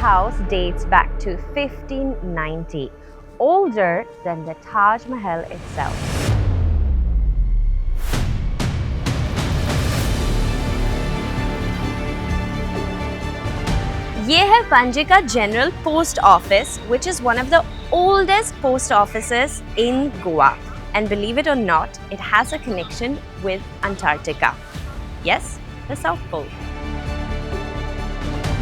house dates back to 1590, older than the Taj Mahal itself. ये है पंजे का General Post Office, which is one of the oldest post offices in Goa. And believe it or not, it has a connection with Antarctica. Yes, the South Pole.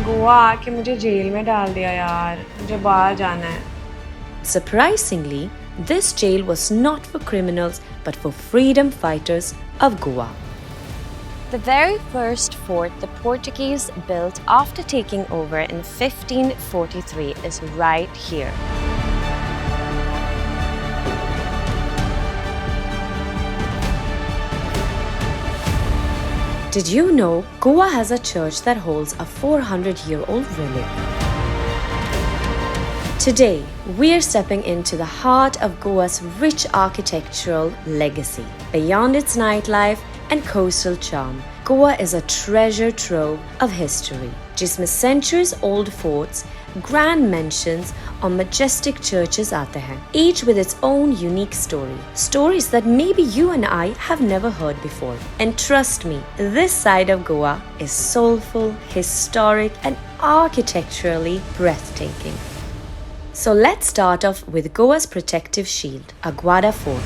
Goa आके मुझे jail में डाल दिया यार, मुझे बाहर जाना है. Surprisingly, this jail was not for criminals but for freedom fighters of Goa. The very first fort the Portuguese built after taking over in 1543 is right here. Did you know Goa has a church that holds a 400-year-old relic? Today, we are stepping into the heart of Goa's rich architectural legacy. Beyond its nightlife and coastal charm, Goa is a treasure trove of history, जिसमें centuries-old forts, grand mansions और majestic churches आते हैं, each with its own unique story. Stories that maybe you and I have never heard before. And trust me, this side of Goa is soulful, historic and architecturally breathtaking. So let's start off with Goa's protective shield, Aguada Fort.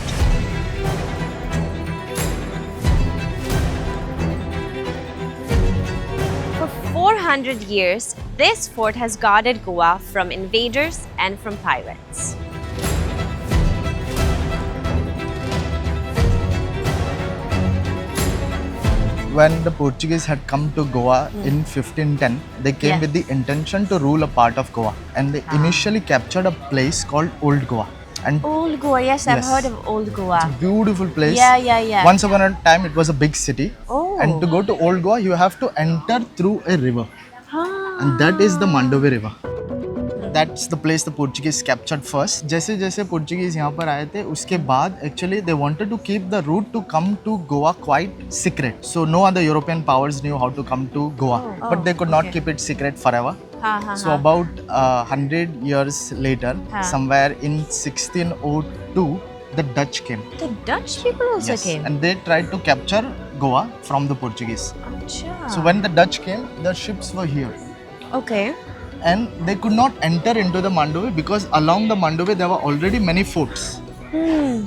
For 400 years, this fort has guarded Goa from invaders and from pirates. When the Portuguese had come to Goa in 1510, they came with the intention to rule a part of Goa, and they initially captured a place called Old Goa. And Old Goa, yes, I've heard of Old Goa. It's a beautiful place. Yeah. Once upon a time, it was a big city. Oh. And to go to Old Goa, you have to enter through a river. And that is the Mandove River. That's the place the Portuguese captured first. जैसे जैसे Portuguese यहाँ पर आए थे, उसके बाद actually they wanted to keep the route to come to Goa quite secret. So no other European powers knew how to come to Goa, but they could not keep it secret forever. So about 100 years later, somewhere in 1602, the Dutch came. The Dutch people also came? And they tried to capture Goa from the Portuguese. Achha. So when the Dutch came, the ships were here. Okay. And they could not enter into the Mandove because along the Mandove there were already many forts.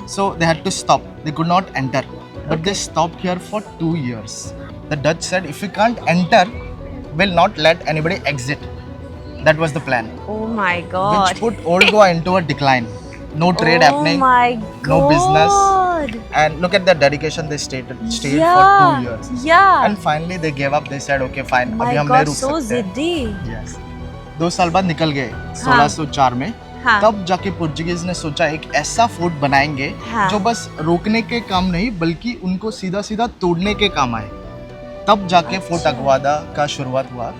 So they had to stop. They could not enter. But they stopped here for 2 years. The Dutch said, if we can't enter, we'll not let anybody exit. That was the plan. Oh my God. Which put Old Goa into a decline. No trade happening. Oh my No business. God. And look at the dedication they stayed for 2 years. Yeah. And finally they gave up. They said, okay, fine. My अभी हम God, नहीं रुक so सकते हैं." ziddy. Yes. 2 साल बाद निकल गए 1604 में. तब जाके पुर्तगालीज ने सोचा एक ऐसा फोर्ट बनाएंगे जो बस रोकने के काम नहीं बल्कि उनको सीधा सीधा तोड़ने के काम आए. तब जाके फोर्ट अगवादा का शुरुआत हुआ.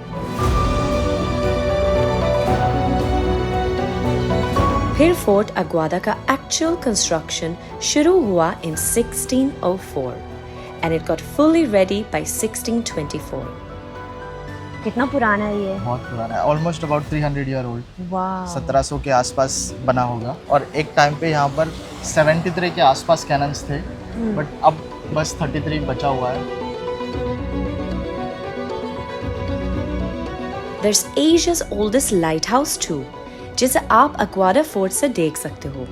फिर फोर्ट अगवादा का एक्चुअल कंस्ट्रक्शन शुरू हुआ in 1604 and it got fully ready by 1624. कितना पुराना है ये? बहुत पुराना है. Almost about 300 year old. Wow. 1700 के आसपास बना होगा. और एक टाइम पे यहाँ पर 73 के आसपास कैनन्स थे. बट अब बस 33 बचा हुआ है. There's Asia's oldest lighthouse too, जिसे आप अग्वाडा फोर्ट से देख सकते हो.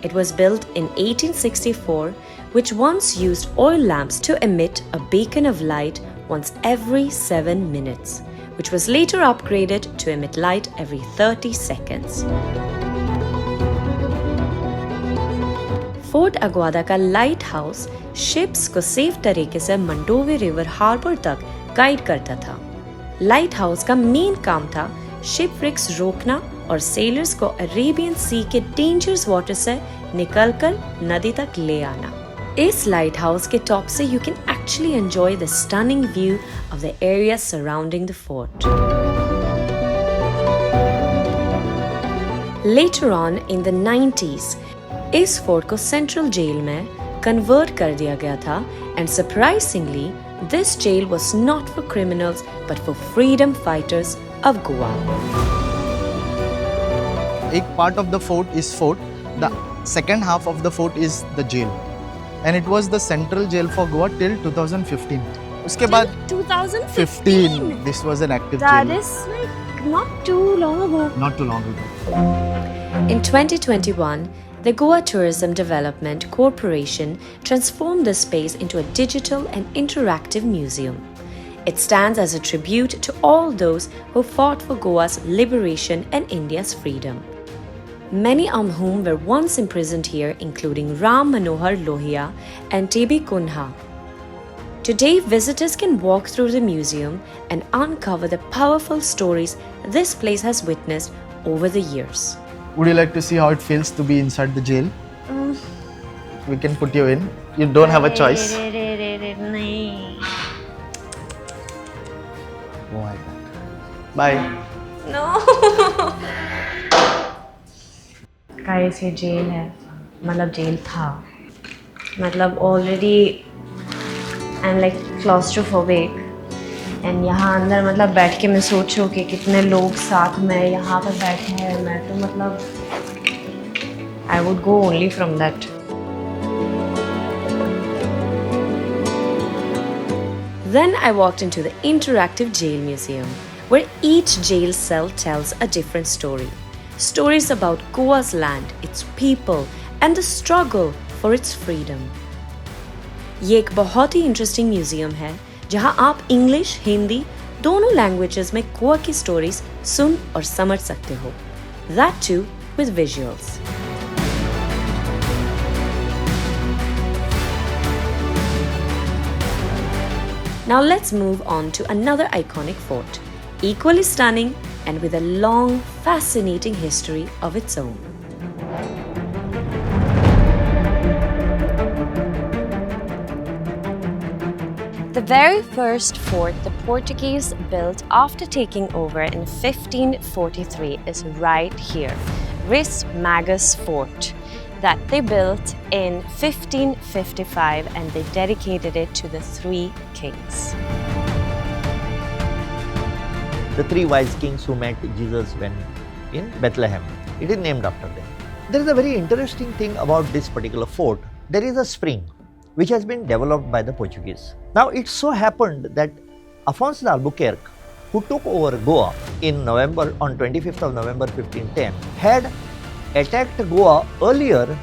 It was built in 1864, which once used oil lamps to emit a beacon of light once every 7 minutes, which was later upgraded to emit light every 30 seconds. Fort अग्वादा का light house ships को safe तरीके से मंडोवे river harbour तक guide करता था. Light house का main काम था शिपरिक्स रोकना और सेलर्स को अरेबियन सी के डेंजरस वाटर से निकलकर नदी तक ले आना. इस लाइट हाउस के टॉप से you can actually enjoy the stunning view of the area surrounding the fort. Later on in the 90s, इस फोर्ट को सेंट्रल जेल में कन्वर्ट कर दिया गया था and surprisingly, this jail was not for criminals but for freedom fighters of Goa. एक part of the fort is fort, the second half of the fort is the jail, and it was the central jail for Goa till 2015. उसके बाद 2015. this was an active That jail. is like not too long ago. Not too long ago. In 2021, the Goa Tourism Development Corporation transformed the space into a digital and interactive museum. It stands as a tribute to all those who fought for Goa's liberation and India's freedom. Many of whom were once imprisoned here, including Ram Manohar Lohia and T.B. Kunha. Today, visitors can walk through the museum and uncover the powerful stories this place has witnessed over the years. Would you like to see how it feels to be inside the jail? We can put you in. You don't have a choice. Oh my God. Bye. No. Guys ये jail है, मतलब jail था, मतलब already I am like claustrophobic and यहाँ अंदर मतलब बैठ के मैं सोच रही हूँ कि कितने लोग साथ में यहाँ पर बैठे हैं, मैं तो मतलब I would go only from that. Then I walked into the interactive jail museum, where each jail cell tells a different story. Stories about Goa's land, its people, and the struggle for its freedom. ये एक बहुत ही interesting museum है जहां आप English, Hindi दोनों languages में गोवा की stories सुन और समझ सकते हो. That too with visuals. Now let's move on to another iconic fort, equally stunning and with a long, fascinating history of its own. The very first fort the Portuguese built after taking over in 1543 is right here, Reis Magos Fort, that they built in 1555 and they dedicated it to the three kings. The three wise kings who met Jesus when in Bethlehem. It is named after them. There is a very interesting thing about this particular fort. There is a spring which has been developed by the Portuguese. Now it so happened that Afonso de Albuquerque, who took over Goa in November, on 25th of November 1510, had attacked Goa earlier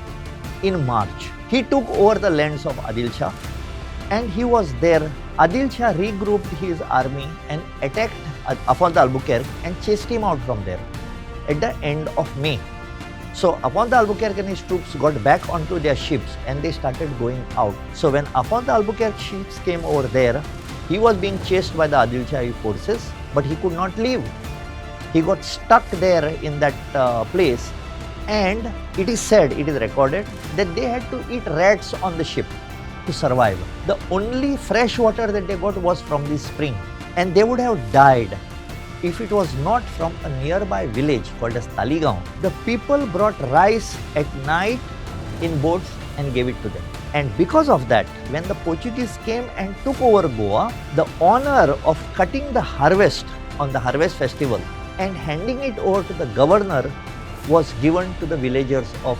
in March. He took over the lands of Adil Shah and he was there. Adil Shah regrouped his army and attacked Afonso de Albuquerque and chased him out from there at the end of May. So Afonso de Albuquerque and his troops got back onto their ships and they started going out. So when Afonso de Albuquerque's ships came over there, he was being chased by the Adil Shahi forces, but he could not leave. He got stuck there in that place, and it is said, it is recorded, that they had to eat rats on the ship to survive. The only fresh water that they got was from this spring, and they would have died if it was not from a nearby village called as Taligaon. The people brought rice at night in boats and gave it to them. And because of that, when the Portuguese came and took over Goa, the honor of cutting the harvest on the harvest festival and handing it over to the governor was given to the villagers of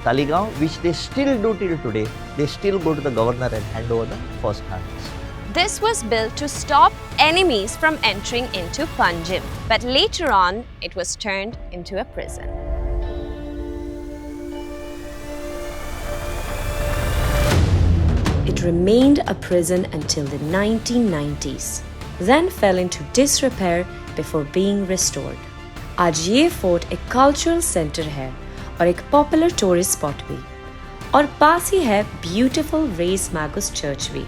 Taligaon, which they still do till today. They still go to the governor and hand over the first harvest. This was built to stop enemies from entering into Punjab, but later on it was turned into a prison. It remained a prison until the 1990s, then fell into disrepair before being restored. आज ये fort एक cultural centre है और एक popular tourist spot भी, और पास ही है beautiful race Magos church भी.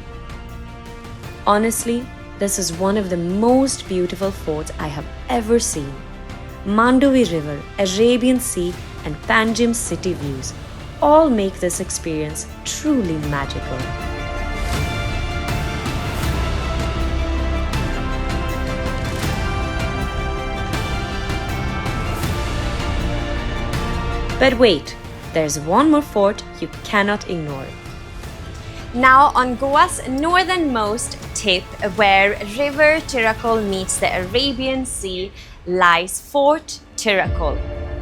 Honestly, this is one of the most beautiful forts I have ever seen. Mandovi River, Arabian Sea and Panjim city views all make this experience truly magical. But wait, there's one more fort you cannot ignore. Now on Goa's northernmost tip, where river Tiracol meets the Arabian Sea, lies Fort Tiracol.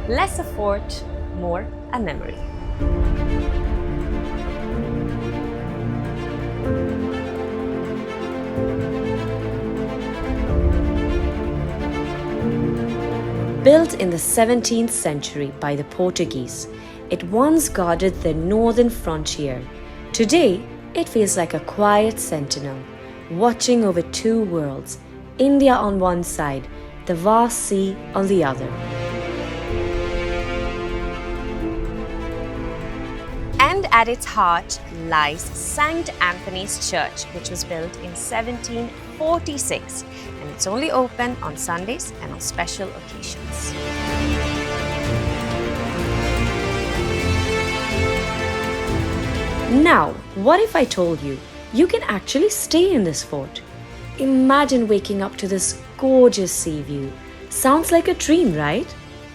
Less a fort, more a memory. Built in the 17th century by the Portuguese, it once guarded the northern frontier. Today, it feels like a quiet sentinel, watching over two worlds, India on one side, the vast sea on the other. And at its heart lies St. Anthony's Church, which was built in 1746, and it's only open on Sundays and on special occasions. Now, what if I told you, you can actually stay in this fort? Imagine waking up to this gorgeous sea view. Sounds like a dream, right?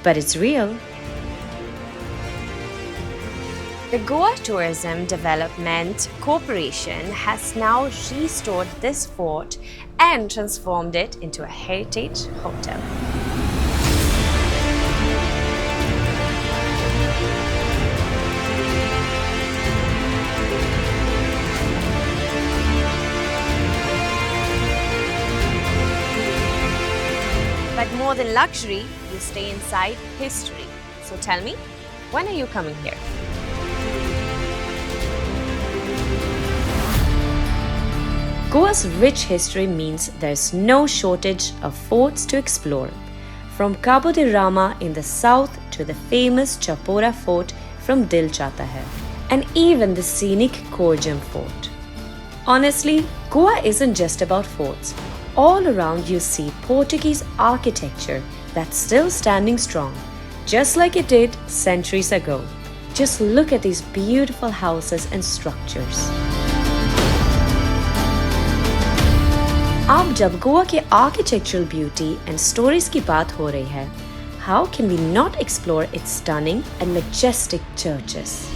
But it's real. The Goa Tourism Development Corporation has now restored this fort and transformed it into a heritage hotel. But more than luxury, you stay inside history. So tell me, when are you coming here? Goa's rich history means there's no shortage of forts to explore. From Cabo de Rama in the south to the famous Chapora Fort from Dil Chata Hai, and even the scenic Curtorim Fort. Honestly, Goa isn't just about forts. All around you see Portuguese architecture that's still standing strong, just like it did centuries ago. Just look at these beautiful houses and structures. अब जब गोवा के architectural beauty and stories की बात हो रही है, how can we not explore its stunning and majestic churches?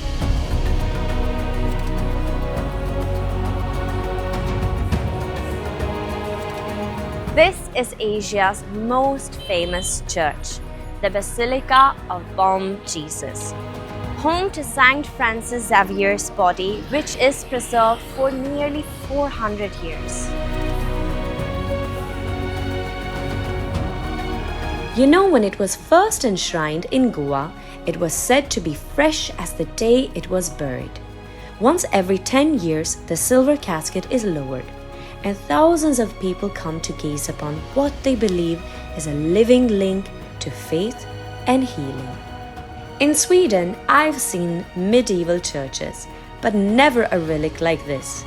This is Asia's most famous church, the Basilica of Bom Jesus, home to Saint Francis Xavier's body, which is preserved for nearly 400 years. You know, when it was first enshrined in Goa, it was said to be fresh as the day it was buried. Once every 10 years, the silver casket is lowered, and thousands of people come to gaze upon what they believe is a living link to faith and healing. In Sweden, I've seen medieval churches, but never a relic like this.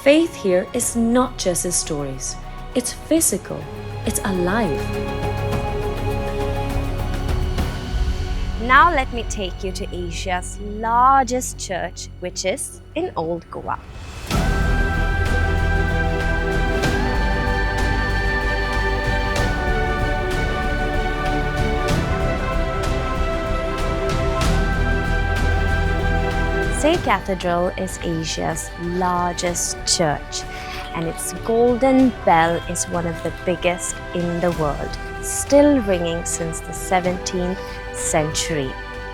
Faith here is not just in stories, it's physical, it's alive. Now let me take you to Asia's largest church, which is in Old Goa. Se Cathedral is Asia's largest church, and its golden bell is one of the biggest in the world, still ringing since the 17th century,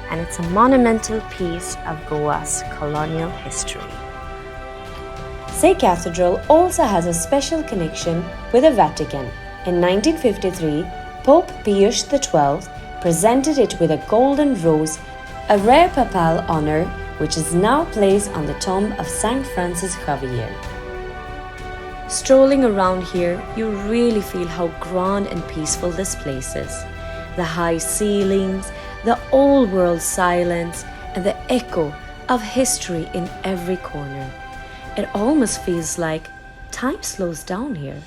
and it's a monumental piece of Goa's colonial history. Se Cathedral also has a special connection with the Vatican. In 1953, Pope Pius XII presented it with a golden rose, a rare papal honor which is now placed on the tomb of Saint Francis Xavier. Strolling around here, you really feel how grand and peaceful this place is. The high ceilings, the old-world silence, and the echo of history in every corner. It almost feels like time slows down here.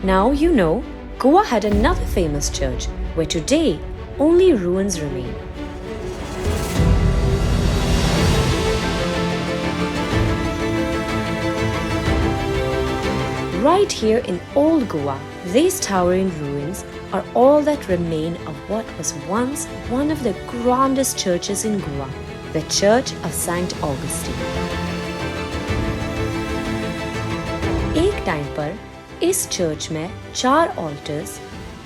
Now you know, Goa had another famous church where today only ruins remain. Right here in Old Goa, these towering ruins are all that remain of what was once one of the grandest churches in Goa, the Church of Saint Augustine. एक time पर इस church में 4 altars,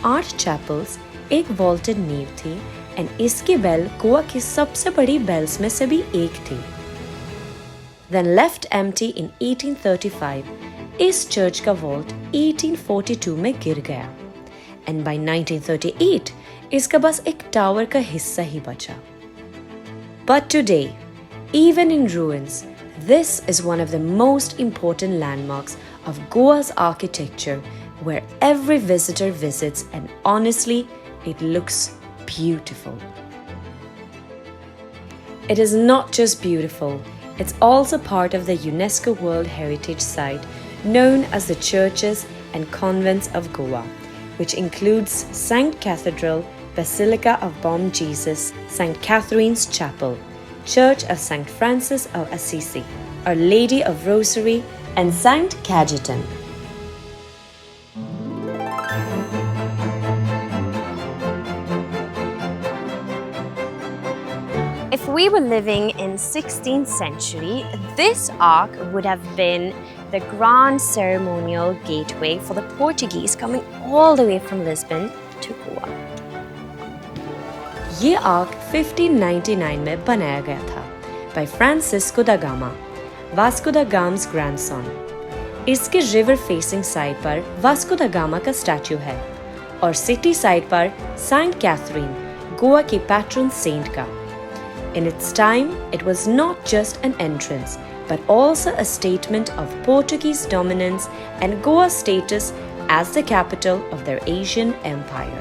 8 chapels, एक vaulted नींव थी and इसकी bell Goa की सबसे बड़ी बेल्स में से भी एक थी. Then left empty in 1835, इस चर्च का vault 1842 में गिर गया and by 1938 इसका बस एक टावर का हिस्सा ही बचा. But today, even in ruins, this is one of the most important landmarks of Goa's architecture where every visitor visits and honestly, it looks beautiful. It is not just beautiful, it's also part of the UNESCO World Heritage Site known as the Churches and Convents of Goa, which includes Se Cathedral, Basilica of Bom Jesus, St. Catherine's Chapel, Church of St. Francis of Assisi, Our Lady of Rosary, and St. Cajetan. If we were living in 16th century, this arc would have been the grand ceremonial gateway for the Portuguese coming all the way from Lisbon to Goa. ये arc 1599 में बनाया गया था by Francisco da Gama, Vasco da Gama's grandson. इसके river facing side पर Vasco दा gamma का statue है और सिटी साइड पर सेंट कैथरीन, गोवा की पैट्रन सेंट का. In its time, it was not just an entrance, but also a statement of Portuguese dominance and Goa's status as the capital of their Asian empire.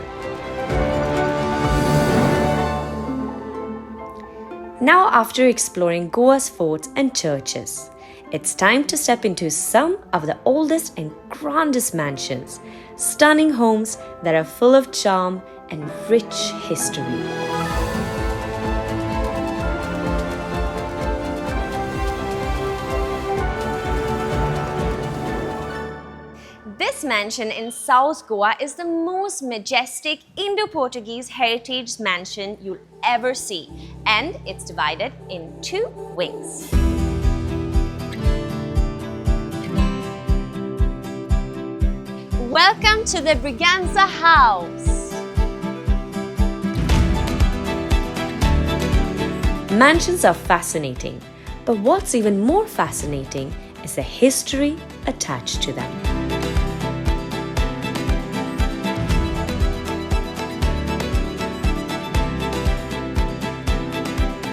Now, after exploring Goa's forts and churches, it's time to step into some of the oldest and grandest mansions, stunning homes that are full of charm and rich history. This mansion in South Goa is the most majestic Indo-Portuguese heritage mansion you'll ever see, and it's divided in 2 wings. Welcome to the Braganza House. Mansions are fascinating, but what's even more fascinating is the history attached to them.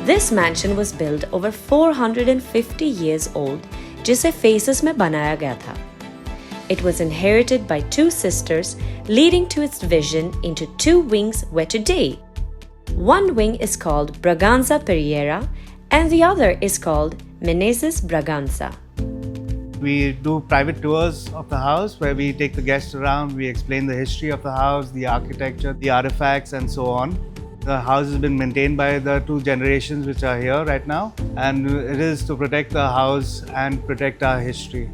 This mansion was built over 450 years old, जिसे phases में बनाया गया था. It was inherited by 2 sisters, leading to its division into 2 wings where today, one wing is called Braganza-Pereira and the other is called Menezes Braganza. We do private tours of the house where we take the guests around, we explain the history of the house, the architecture, the artifacts and so on. The house has been maintained by the 2 generations which are here right now, and it is to protect the house and protect our history.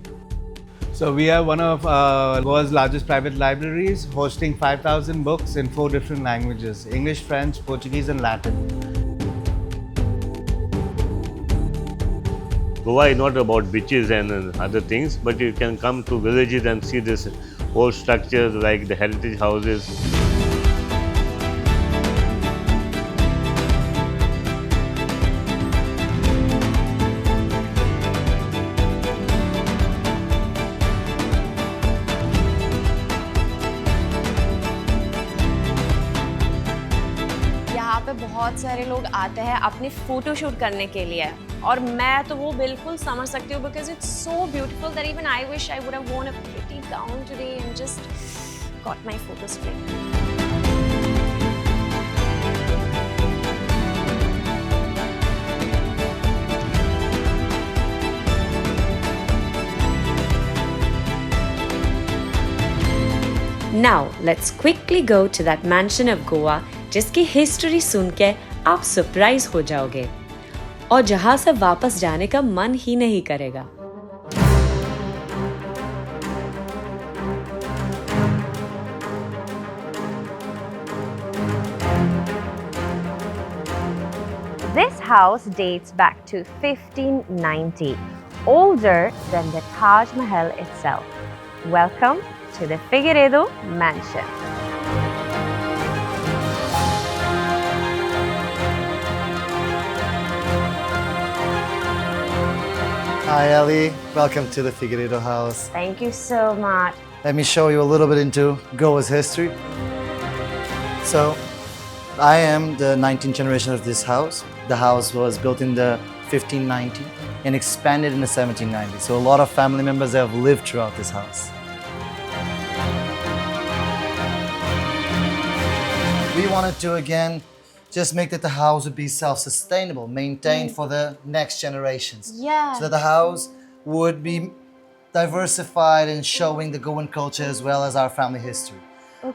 So we are one of Goa's largest private libraries, hosting 5,000 books in 4 different languages: English, French, Portuguese and Latin. Goa is not about beaches and other things, but you can come to villages and see this old structures like the heritage houses. यहाँ पे बहुत सारे लोग आते हैं अपनी photo shoot करने के लिए, और मैं तो वो बिल्कुल समझ सकती हूँ because it's so beautiful that even I wish I would have worn a pretty gown today and just got my photos clicked. Now, let's quickly go to that mansion of Goa जिसकी history सुन के आप surprise हो जाओगे और जहां से वापस जाने का मन ही नहीं करेगा. This house dates back to 1590, older than the Taj Mahal itself. Welcome to the Figueiredo Mansion. Hi Elli, welcome to the Figueiredo house. Thank you so much. Let me show you a little bit into Goa's history. So, I am the 19th generation of this house. The house was built in the 1590 and expanded in the 1790s. So a lot of family members have lived throughout this house. We wanted to again just make that the house would be self-sustainable, maintained for the next generations. Yeah. So that the house would be diversified and showing the Goan culture as well as our family history.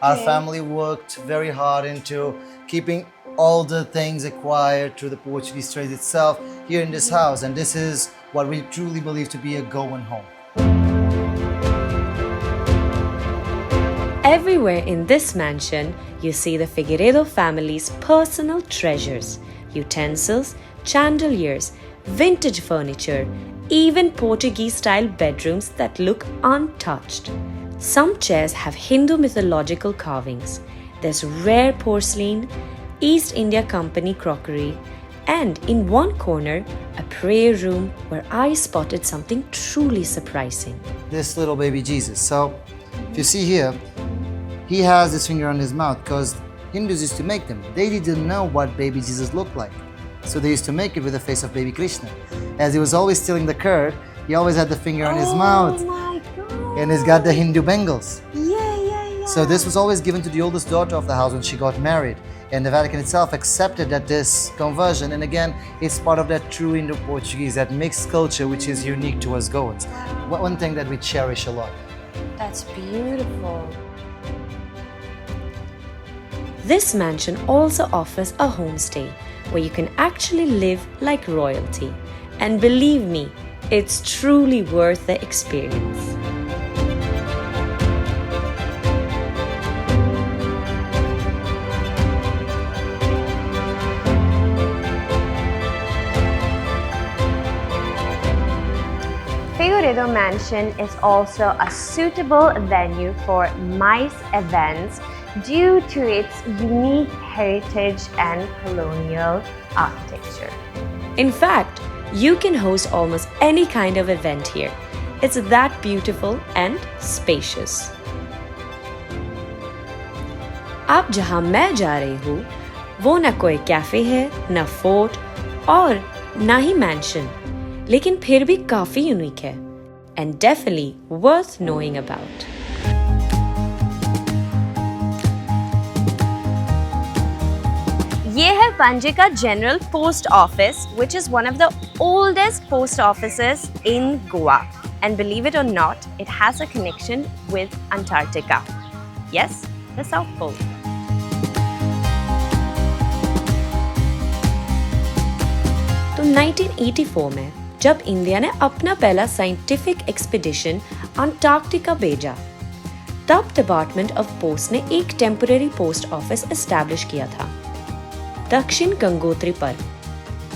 Our family worked very hard into keeping all the things acquired through the Portuguese trade itself here in this house, and this is what we truly believe to be a Goan home. Everywhere in this mansion, you see the Figueiredo family's personal treasures, utensils, chandeliers, vintage furniture, even Portuguese-style bedrooms that look untouched. Some chairs have Hindu mythological carvings. There's rare porcelain, East India Company crockery, and in one corner, a prayer room where I spotted something truly surprising. This little baby Jesus. So, if you see here, he has this finger on his mouth because Hindus used to make them. They didn't know what baby Jesus looked like. So they used to make it with the face of baby Krishna. As he was always stealing the curd, he always had the finger on his mouth. Oh my God. And he's got the Hindu bangles. Yeah. So this was always given to the oldest daughter of the house when she got married. And the Vatican itself accepted that this conversion, and again, it's part of that true Indo-Portuguese, that mixed culture which is unique to us Goans. One thing that we cherish a lot. That's beautiful. This mansion also offers a homestay where you can actually live like royalty. And believe me, it's truly worth the experience. Figueiredo Mansion is also a suitable venue for MICE events due to its unique heritage and colonial architecture. In fact, you can host almost any kind of event here. It's that beautiful and spacious. अब जहाँ मैं जा रही हूँ, वो ना कोई cafe है, ना फोर्ट और ना ही मैंशन, लेकिन फिर भी काफी यूनिक है and definitely worth knowing about. ये है पंजे का General Post Office, which is one of the oldest post offices in Goa. And believe it or not, it has a connection with Antarctica. Yes, the South Pole. तो 1984 में जब India ने अपना पहला साइंटिफिक एक्सपीडिशन अंटार्कटिका भेजा, तब department of post ने एक टेम्परेरी पोस्ट ऑफिस एस्टैब्लिश किया था दक्षिण गंगोत्री पर,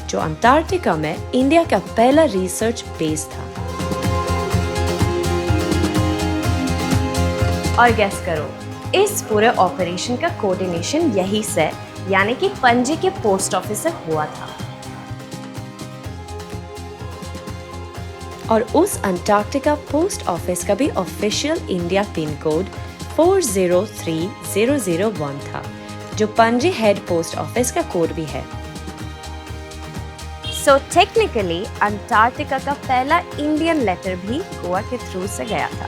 जो अंटार्कटिका में इंडिया का पहला रिसर्च बेस था। और गेस करो, इस पूरे ऑपरेशन का कोऑर्डिनेशन यही से, यानी कि पंजे के पोस्ट ऑफिस से हुआ था। और उस अंटार्कटिका पोस्ट ऑफिस का भी ऑफिशियल इंडिया पिन कोड 403001 था, जो पंजे हेड पोस्ट ऑफिस का कोड भी है। So technically, अंटार्कटिका का पहला इंडियन लेटर भी गोवा के थ्रू से गया था।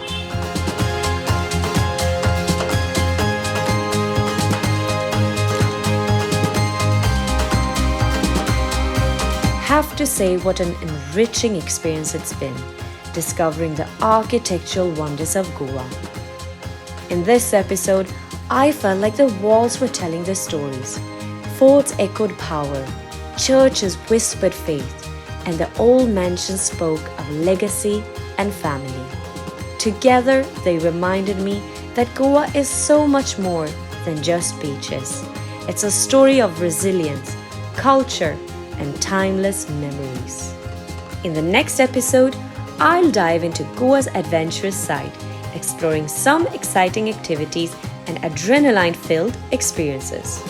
Have to say what an enriching experience it's been, discovering the architectural wonders of Goa. In this episode, I felt like the walls were telling their stories. Forts echoed power, churches whispered faith, and the old mansions spoke of legacy and family. Together, they reminded me that Goa is so much more than just beaches. It's a story of resilience, culture, and timeless memories. In the next episode, I'll dive into Goa's adventurous side, exploring some exciting activities and adrenaline-filled experiences.